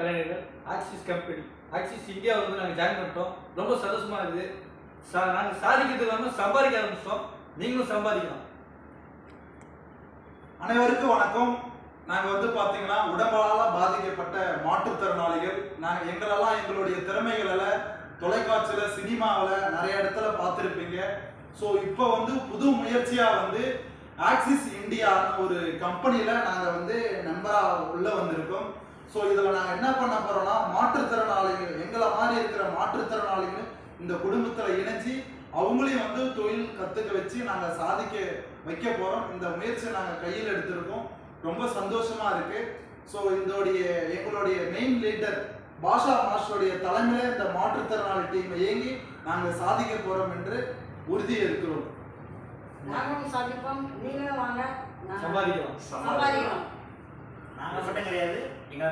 கலைஞர்கள் axis company axis இந்தியாவில் வந்து நாங்கள் ஜாயின் பண்ணிட்டோம். ரொம்ப சந்தோஷமாக இருக்குது. நாங்கள் சாதிக்கிறதுக்கு வந்து சம்பாதிக்க ஆரம்பிச்சிட்டோம். நீங்களும் சம்பாதிக்கலாம். அனைவருக்கும் வணக்கம். நாங்கள் வந்து பார்த்தீங்கன்னா உடம்பால் பாதிக்கப்பட்ட மாற்றுத்திறனாளிகள். நாங்கள் எங்களுடைய திறமைகளை தொலைக்காட்சியில் சினிமாவில் நிறைய இடத்துல பார்த்துருப்பீங்க. ஸோ இப்போ வந்து புது முயற்சியாக வந்து ஆக்சிஸ் இந்தியான்னு ஒரு கம்பெனியில் நாங்கள் வந்து நண்பராக உள்ளே வந்திருக்கோம். ஸோ இதில் நாங்கள் என்ன பண்ண போகிறோம்னா மாற்றுத்திறனாளிகள் எங்களை மாதிரி இருக்கிற மாற்றுத்திறனாளிகள் இந்த குடும்பத்தில் இணைச்சி அவங்களையும் வந்து தொழில் கற்றுக்க வச்சு நாங்கள் சாதிக்க வைக்க போகிறோம். இந்த முயற்சியை நாங்கள் கையில் எடுத்திருக்கோம். ரொம்ப சந்தோஷமாக இருக்குது. ஸோ எங்களுடைய மெயின் லீடர் பாஷா மாஸ்டருடைய தலைமையில் இந்த மாற்றுத்திறனாளி டீமை இயங்கி நாங்கள் சாதிக்க போகிறோம் என்று உறுதி இருக்கிறோம். நாங்களும் சாதிப்போம், நீங்களும் வாங்க சம்பாதிக்கலாம். நாங்கள் மட்டும் கிடையாது, எங்களை